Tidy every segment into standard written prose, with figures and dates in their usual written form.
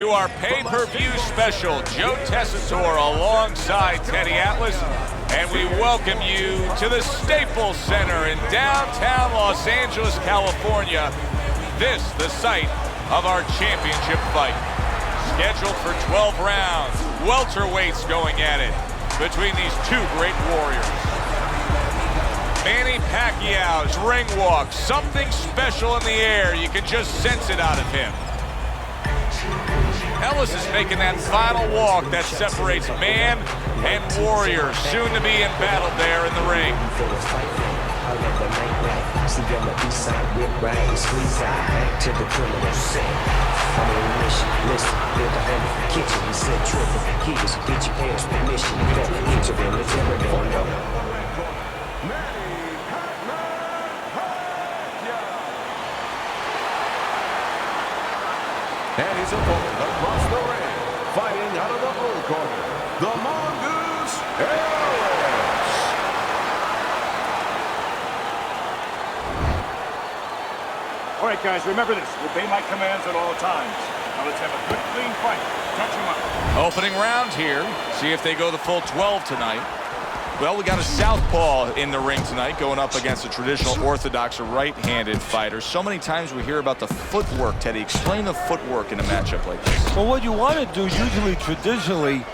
To our pay-per-view special, Joe Tessitore alongside Teddy Atlas, and we welcome you to the Staples Center in downtown Los Angeles, California. This, the site of our championship fight. Scheduled for 12 rounds, welterweights going at it between these two great warriors. Manny Pacquiao's ring walk, something special in the air. You can just sense it out of him. Ellis is making that final walk that separates man and warrior, soon to be in battle there in the ring. And his opponent across the ring, fighting out of the blue corner, the Mongoose, Ellis. All right, guys, remember this. Obey my commands at all times. Now let's have a good, clean fight. Touch him up. Opening round here. See if they go the full 12 tonight. Well, we got a southpaw in the ring tonight going up against a traditional orthodox right-handed fighter. So many times we hear about the footwork. Teddy, explain the footwork in a matchup like this. Well, what you want to do usually, traditionally,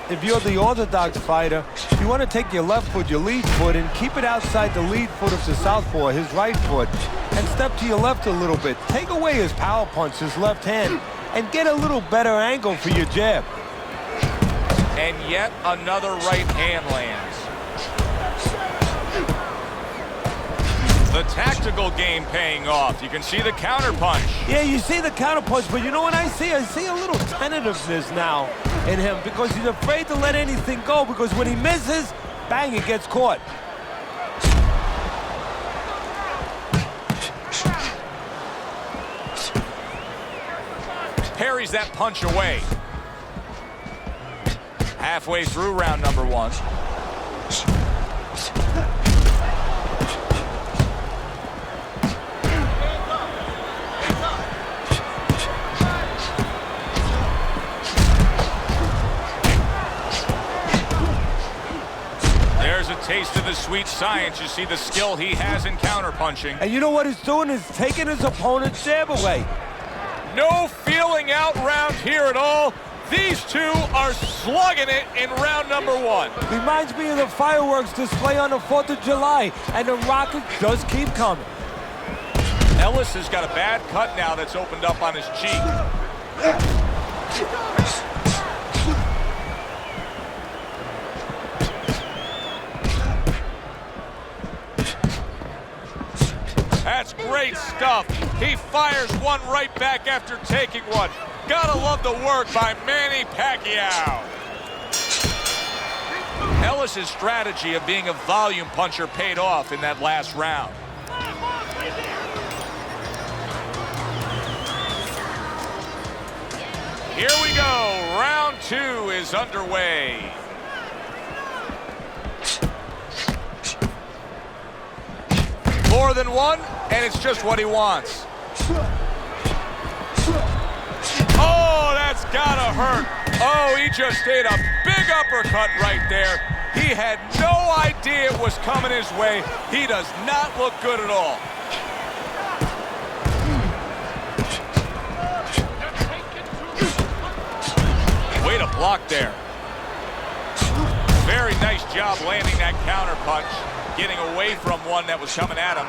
if you're the orthodox fighter, you want to take your left foot, your lead foot, and keep it outside the lead foot of the southpaw, his right foot, and step to your left a little bit. Take away his power punch, his left hand, and get a little better angle for your jab. And yet another right hand lands. The tactical game paying off. You can see the counter punch. Yeah, you see the counter punch, but you know what I see? I see a little tentativeness now in him because he's afraid to let anything go, because when he misses, bang, it gets caught. Parries that punch away. Halfway through round number one. There's a taste of the sweet science. You see the skill he has in counterpunching. And you know what he's doing is taking his opponent's jab away. No feeling out round here at all. These two are slugging it in round number one. Reminds me of the fireworks display on the 4th of July, and the rockets just keep coming. Ellis has got a bad cut now that's opened up on his cheek. That's great stuff. He fires one right back after taking one. Gotta love the work by Manny Pacquiao. Ellis' strategy of being a volume puncher paid off in that last round. Here we go. Round two is underway. More than one, and it's just what he wants. Oh, that's gotta hurt. Oh, he just ate a big uppercut right there. He had no idea it was coming his way. He does not look good at all. Way to block there. Very nice job landing that counter punch, getting away from one that was coming at him.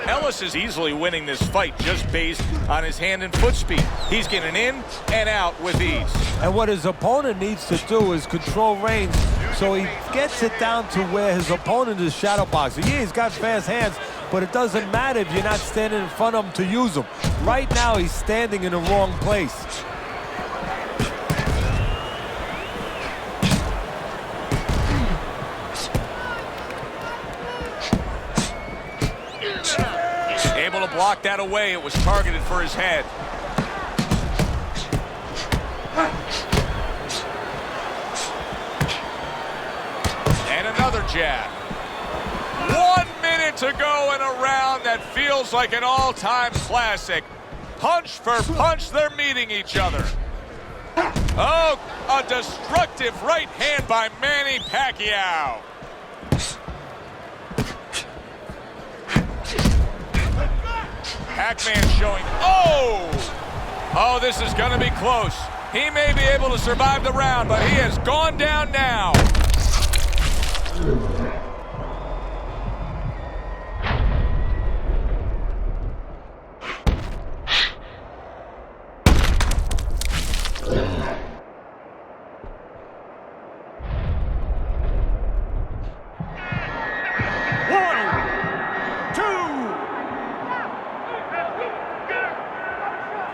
Ellis is easily winning this fight just based on his hand and foot speed. He's getting in and out with ease. And what his opponent needs to do is control range so he gets it down to where his opponent is shadow boxing. Yeah, he's got fast hands, but it doesn't matter if you're not standing in front of him to use them. Right now, he's standing in the wrong place. Able to block that away. It was targeted for his head. And another jab. 1 minute to go in a round that feels like an all-time classic. Punch for punch, they're meeting each other. Oh, a destructive right hand by Manny Pacquiao. Pac-Man showing, oh, this is gonna be close. He may be able to survive the round, but he has gone down now.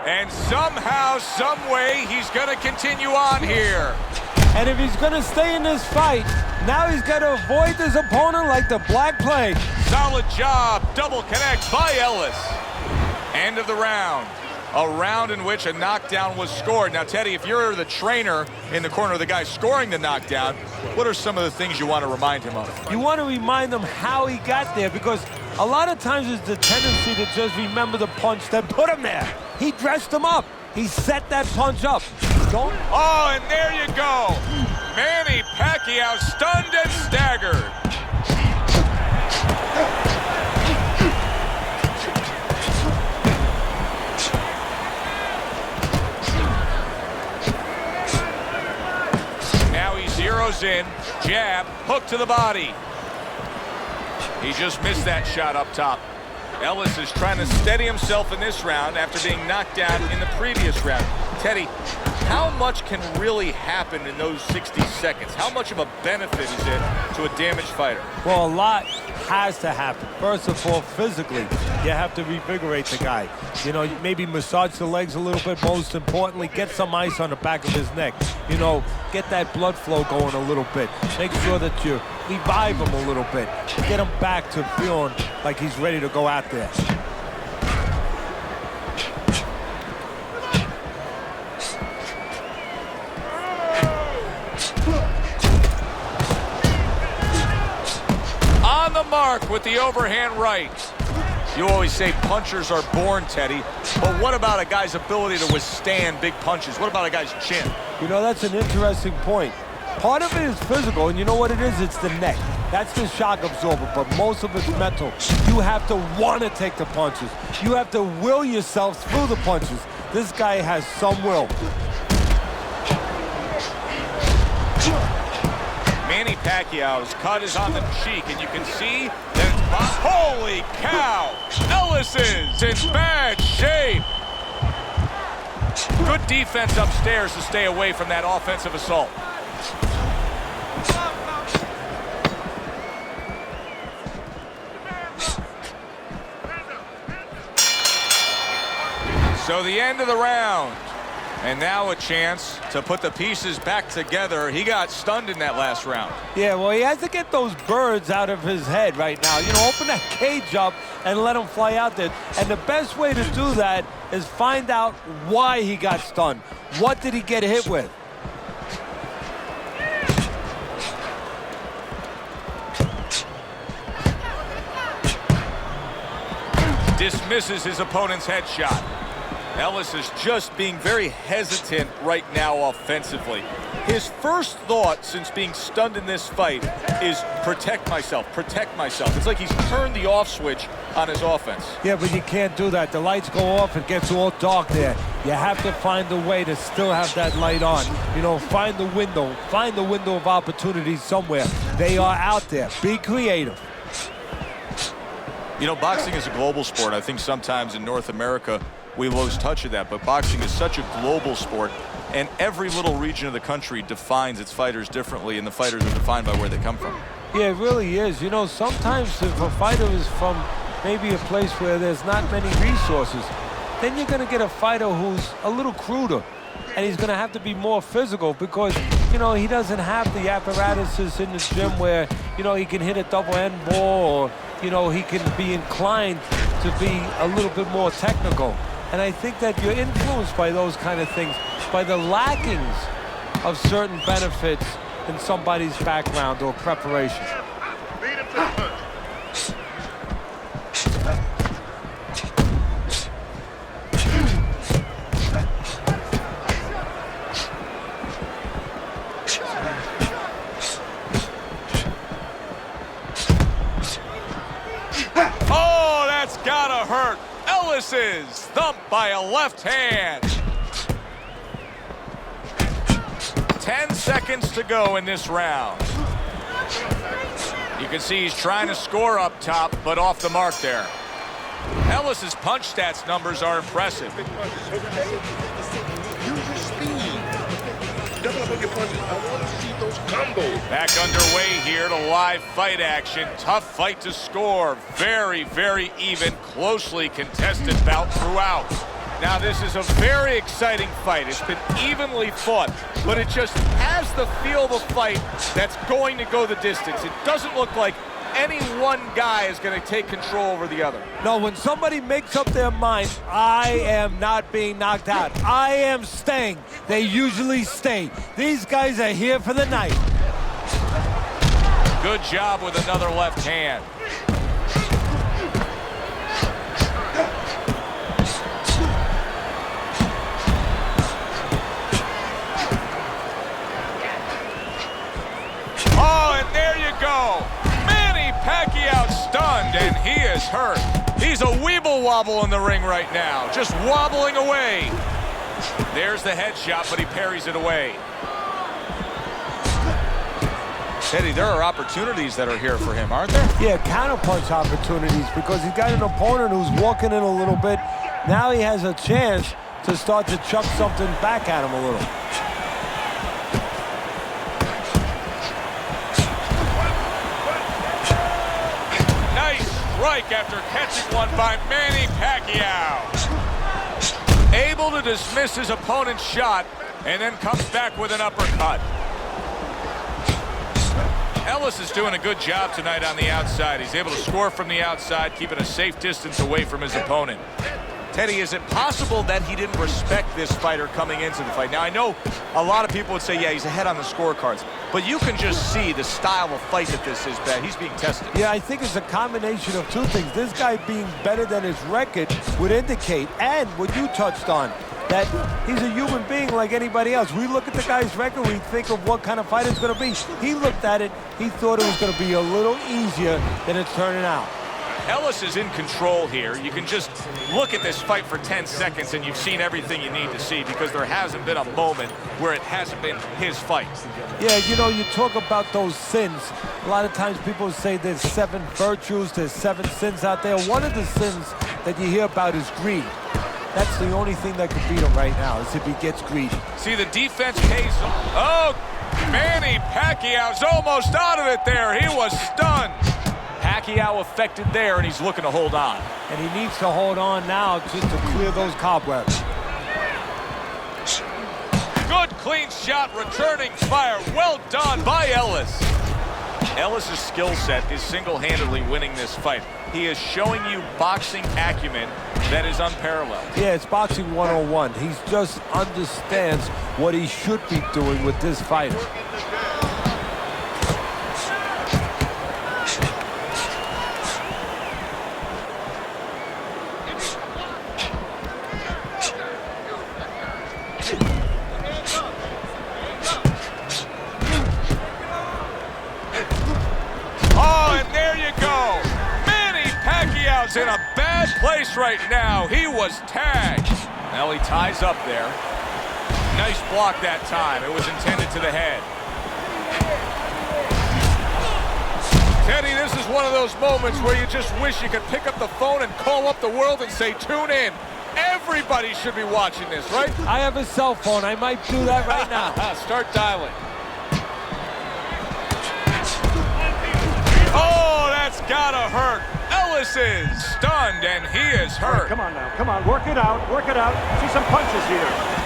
And somehow, some way, he's going to continue on here. And if he's going to stay in this fight, now he's got to avoid his opponent like the Black Plague. Solid job, double connect by Ellis. End of the round. A round in which a knockdown was scored. Now, Teddy, if you're the trainer in the corner of the guy scoring the knockdown, what are some of the things you want to remind him of? You want to remind him how he got there, because a lot of times it's the tendency to just remember the punch that put him there. He dressed him up. He set that punch up. Don't. Oh, and there you go. Manny Pacquiao stunned and staggered. Now he zeroes in, jab, hook to the body. He just missed that shot up top. Ellis is trying to steady himself in this round after being knocked down in the previous round. Teddy, how much can really happen in those 60 seconds? How much of a benefit is it to a damaged fighter? Well, a lot has to happen. First of all, physically, you have to revigorate the guy. You know, maybe massage the legs a little bit. Most importantly, get some ice on the back of his neck. You know, get that blood flow going a little bit. Make sure that you revive him a little bit. Get him back to feeling like he's ready to go out there. On the mark with the overhand right. You always say punchers are born, Teddy, but what about a guy's ability to withstand big punches? What about a guy's chin? You know, that's an interesting point. Part of it is physical, and you know what it is? It's the neck. That's the shock absorber, but most of it's mental. You have to want to take the punches. You have to will yourself through the punches. This guy has some will. Manny Pacquiao's cut is on the cheek, and you can see that it's holy cow! Ellis is in bad shape. Good defense upstairs to stay away from that offensive assault. So the end of the round. And now a chance to put the pieces back together. He got stunned in that last round. Yeah, well, he has to get those birds out of his head right now. You know, open that cage up and let him fly out there. And the best way to do that is find out why he got stunned. What did he get hit with? Dismisses his opponent's headshot. Ellis is just being very hesitant right now offensively. His first thought since being stunned in this fight is protect myself, protect myself. It's like he's turned the off switch on his offense. Yeah, but you can't do that. The lights go off, it gets all dark there. You have to find a way to still have that light on. You know, find the window of opportunity somewhere. They are out there. Be creative. You know, boxing is a global sport. I think sometimes in North America, we lose touch of that, but boxing is such a global sport, and every little region of the country defines its fighters differently, and the fighters are defined by where they come from. Yeah, it really is. You know, sometimes if a fighter is from maybe a place where there's not many resources, then you're going to get a fighter who's a little cruder, and he's going to have to be more physical because, you know, he doesn't have the apparatuses in the gym where, you know, he can hit a double end ball or, you know, he can be inclined to be a little bit more technical. And I think that you're influenced by those kind of things, by the lackings of certain benefits in somebody's background or preparation. Ellis is thumped by a left hand. 10 seconds to go in this round. You can see he's trying to score up top, but off the mark there. Ellis's punch stats numbers are impressive. Use your speed. Double up on your punches. I want to see those combos. Back underway here to live fight action. Tough fight to score. Very, very even, closely contested bout throughout. Now, this is a very exciting fight. It's been evenly fought, but it just has the feel of a fight that's going to go the distance. It doesn't look like any one guy is going to take control over the other. No, when somebody makes up their mind, I am not being knocked out, I am staying, they usually stay. These guys are here for the night. Good job with another left hand. Oh, and there you go. Manny Pacquiao stunned, and he is hurt. He's a weeble wobble in the ring right now, just wobbling away. There's the headshot, but he parries it away. Teddy, there are opportunities that are here for him, aren't there? Yeah, counterpunch opportunities, because he's got an opponent who's walking in a little bit. Now he has a chance to start to chuck something back at him a little. Strike after catching one by Manny Pacquiao. Able to dismiss his opponent's shot and then comes back with an uppercut. Ellis is doing a good job tonight on the outside. He's able to score from the outside, keeping a safe distance away from his opponent. Teddy, is it possible that he didn't respect this fighter coming into the fight? Now, I know a lot of people would say, yeah, he's ahead on the scorecards, but you can just see the style of fight that this is, Ben. He's being tested. Yeah, I think it's a combination of two things. This guy being better than his record would indicate, and what you touched on, that he's a human being like anybody else. We look at the guy's record, we think of what kind of fight it's going to be. He looked at it, he thought it was going to be a little easier than it's turning out. Ellis is in control here. You can just look at this fight for 10 seconds and you've seen everything you need to see, because there hasn't been a moment where it hasn't been his fight. Yeah, you know, you talk about those sins. A lot of times people say there's 7 virtues, there's 7 sins out there. One of the sins that you hear about is greed. That's the only thing that could beat him right now, is if he gets greedy. See, the defense pays. Oh, Manny Pacquiao's almost out of it there. He was stunned. Pacquiao affected there, and he's looking to hold on. And he needs to hold on now just to clear those cobwebs. Good clean shot, returning fire. Well done by Ellis. Ellis' skill set is single-handedly winning this fight. He is showing you boxing acumen that is unparalleled. Yeah, it's boxing 101. He just understands what he should be doing with this fighter. In a bad place right now. He was tagged. Now he ties up there. Nice block that time. It was intended to the head. Teddy, this is one of those moments where you just wish you could pick up the phone and call up the world and say, tune in. Everybody should be watching this, right? I have a cell phone. I might do that right now. Start dialing. Oh, that's gotta hurt. Ellis is stunned, and he is hurt. Right, come on now, come on, work it out, work it out. See some punches here.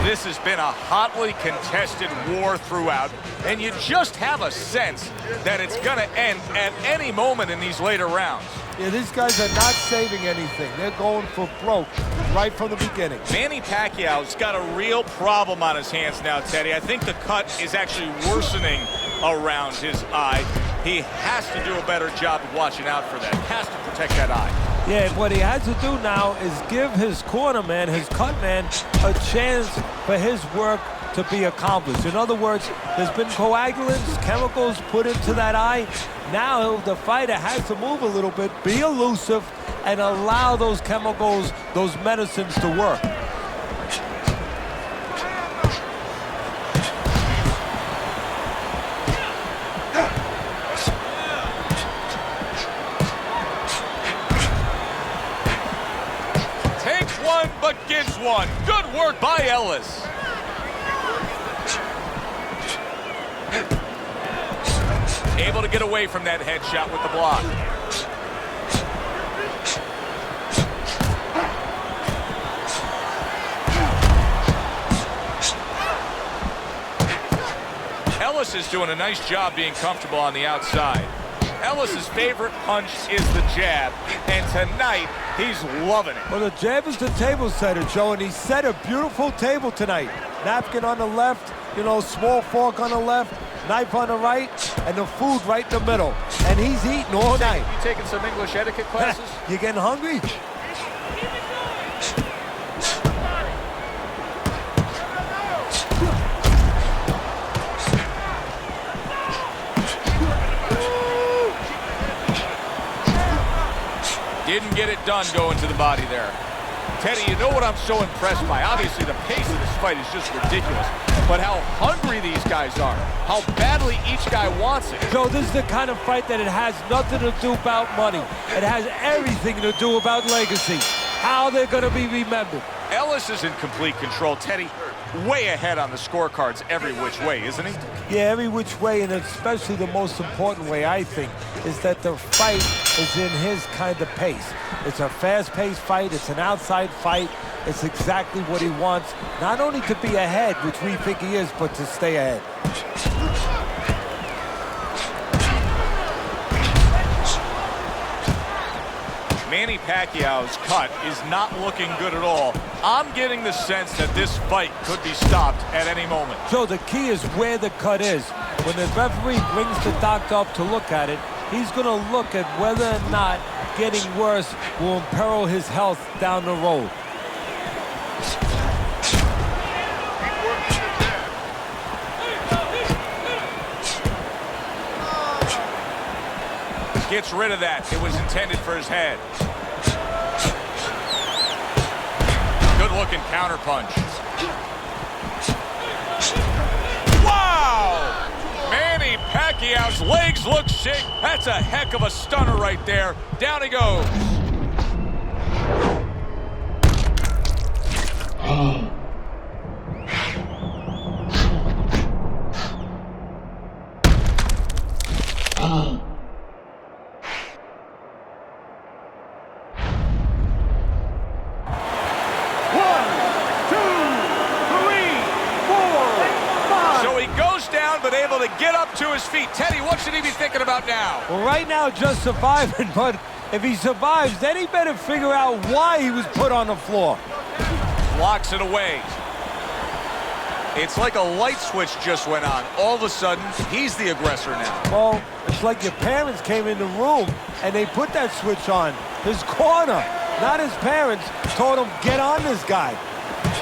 This has been a hotly contested war throughout, and you just have a sense that it's going to end at any moment in these later rounds. Yeah, these guys are not saving anything. They're going for broke right from the beginning. Manny Pacquiao's got a real problem on his hands now, Teddy. I think the cut is actually worsening around his eye. He has to do a better job of watching out for that. Has to protect that eye. Yeah, and what he has to do now is give his corner man, his cut man, a chance for his work to be accomplished. In other words, there's been coagulants, chemicals put into that eye. Now the fighter has to move a little bit, be elusive, and allow those chemicals, those medicines to work. Takes one, but gives one. Good work by Ellis. Able to get away from that headshot with the block. Ellis is doing a nice job being comfortable on the outside. Ellis's favorite punch is the jab, and tonight he's loving it. Well, the jab is the table setter, Joe, and he set a beautiful table tonight. Napkin on the left, you know, small fork on the left, knife on the right, and the food right in the middle. And he's eating all night. You taking some English etiquette classes? You getting hungry? Didn't get it done going to the body there. Teddy, you know what I'm so impressed by? Obviously, the pace of this fight is just ridiculous. But how hungry these guys are. How badly each guy wants it. Joe, this is the kind of fight that it has nothing to do about money. It has everything to do about legacy. How they're going to be remembered. Ellis is in complete control. Teddy, way ahead on the scorecards every which way, isn't he? Yeah, every which way, and especially the most important way, I think, is that the fight is in his kind of pace. It's a fast-paced fight. It's an outside fight. It's exactly what he wants, not only to be ahead, which we think he is, but to stay ahead. Manny Pacquiao's cut is not looking good at all. I'm getting the sense that this fight could be stopped at any moment. So the key is where the cut is. When the referee brings the doctor up to look at it, he's going to look at whether or not getting worse will imperil his health down the road. Gets rid of that. It was intended for his head. Good-looking counterpunch. Wow! Manny Pacquiao's legs look sick. That's a heck of a stunner right there. Down he goes. But able to get up to his feet. Teddy, what should he be thinking about now? Well, right now, just surviving, but if he survives, then he better figure out why he was put on the floor. Locks it away. It's like a light switch just went on. All of a sudden, he's the aggressor now. Well, it's like your parents came in the room and they put that switch on. His corner, not his parents, told him, get on this guy.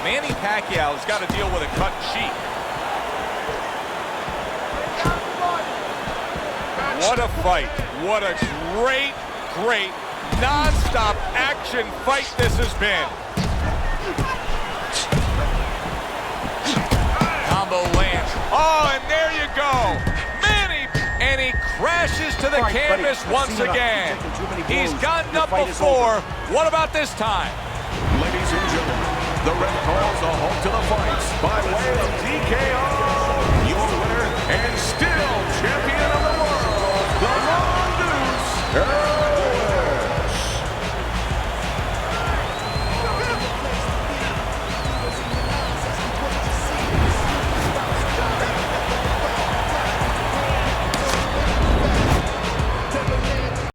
Manny Pacquiao's got to deal with a cut cheek. What a fight. What a great, great, non-stop action fight this has been. Combo lands. Oh, and there you go. Manny, and he crashes to the canvas once again. He's gotten up before. What about this time? Ladies and gentlemen, the red calls a halt to the fights by way of TKO. Your winner and still champion of the world, the Mongoose.